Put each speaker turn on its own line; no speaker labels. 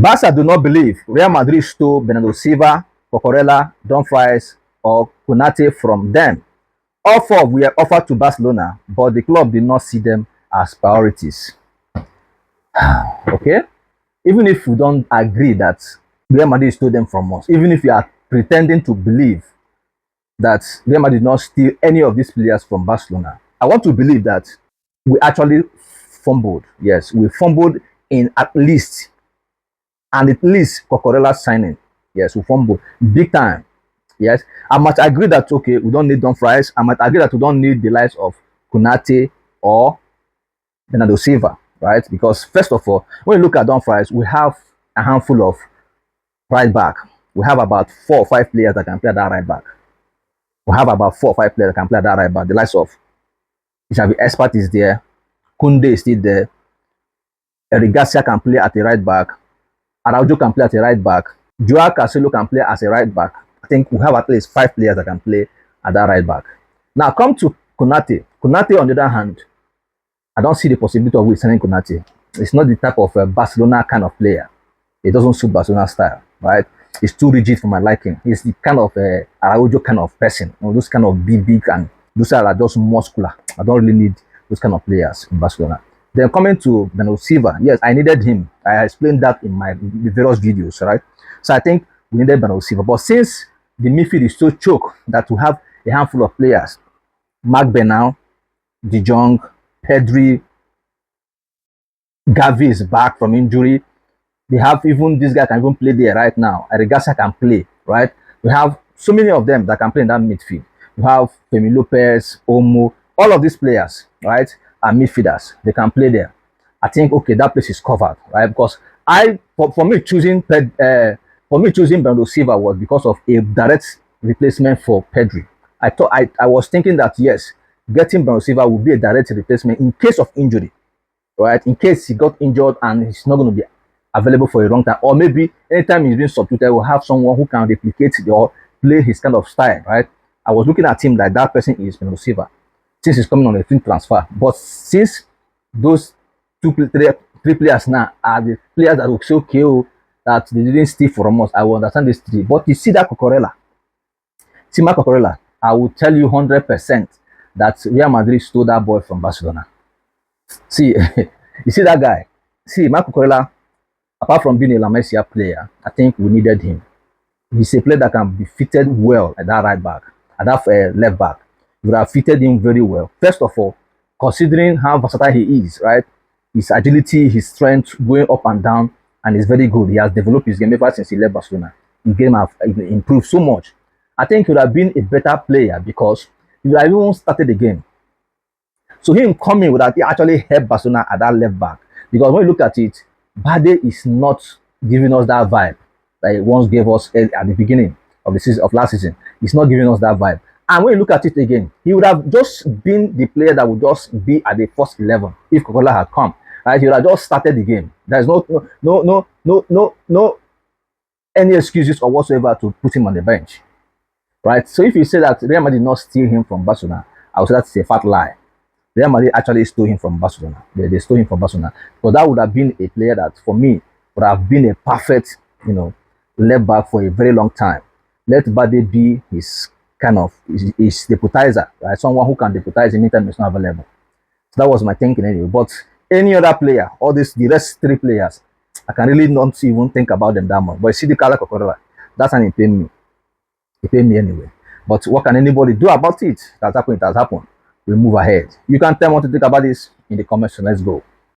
Barca do not believe Real Madrid stole Bernardo Silva, Cucurella, Dumfries, or Konate from them. All four were offered to Barcelona, but the club did not see them as priorities. Okay? Even if we don't agree that Real Madrid stole them from us, even if you are pretending to believe that Real Madrid did not steal any of these players from Barcelona, I want to believe that we actually fumbled. Yes, we fumbled in at least Cucurella signing. Yes, we fumbled big time. Yes, I might agree that okay, we don't need Dumfries. I might agree that we don't need the likes of Konate or Bernardo Silva, right? Because first of all, when you look at Dumfries, we have a handful of right back. We have about 4 or 5 players that can play that right back. We have about 4 or 5 players that can play that right back. The likes of Xavi Expert is there, Kunde is still there, Eric Garcia can play at the right back, Araujo can play at the right back, Joao Cancelo can play as a right back. I think we have at least 5 players that can play at that right back. Now come to Konate. Konate, on the other hand, I don't see the possibility of we signing Konate. It's not the type of Barcelona kind of player. It doesn't suit Barcelona style, right? It's too rigid for my liking. He's the kind of Araujo kind of person. You know, those kind of big and those are just muscular. I don't really need those kind of players in Barcelona. Then coming to Bernardo Silva, yes, I needed him. I explained that in my various videos, right? So I think we needed Bernardo Silva. But since the midfield is so choked that we have a handful of players, Marc Bernal, De Jong, Pedri, Gavi is back from injury. They have even this guy can even play there right now. Arigasa can play, right? We have so many of them that can play in that midfield. We have Femi Lopez, Omo, all of these players, right, are midfielders. They can play there. I think okay, that place is covered, right? Because for me choosing Bernardo Silva was because of a direct replacement for Pedri. I was thinking that yes, getting Bernardo Silva would be a direct replacement in case of injury, right? In case he got injured and he's not going to be available for a long time, or maybe anytime he's being substituted, we'll have someone who can replicate or play his kind of style, right? I was looking at him like that person is Bernardo Silva, since he's coming on a free transfer. But since those three players now are the players that will say okay, that they didn't steal from us, I will understand this three. But you see that Cucurella, see Marc Cucurella, I will tell you 100% that Real Madrid stole that boy from Barcelona. See, you see that guy. See, Marc Cucurella, apart from being a La Masia player, I think we needed him. He's a player that can be fitted well at that right back, at that left back. You would have fitted him very well. First of all, considering how versatile he is, right? His agility, his strength, going up and down, and he's very good. He has developed his game ever since he left Barcelona. His game has improved so much. I think he would have been a better player because he would have even started the game. So him coming would have actually helped Barcelona at that left back. Because when you look at it, Bade is not giving us that vibe that he once gave us at the beginning of the season of last season. He's not giving us that vibe. And when you look at it again, he would have just been the player that would just be at the first 11 if Cucurella had come. Right? He would have just started the game. There's no any excuses or whatsoever to put him on the bench. Right? So if you say that Real Madrid did not steal him from Barcelona, I would say that's a fat lie. Real Madrid actually stole him from Barcelona. They stole him from Barcelona. But that would have been a player that, for me, would have been a perfect, left back for a very long time. Let Bade be his kind of his deputizer, right? Someone who can deputize him anytime he's not available. So that was my thinking anyway. But any other player, the rest 3 players, I can really not even think about them that much. But you see the color Cucurella, that's an it paid me. It paid me anyway. But what can anybody do about it? That's happened, it has happened. We'll move ahead. You can tell me what to think about this in the comment section. Let's go.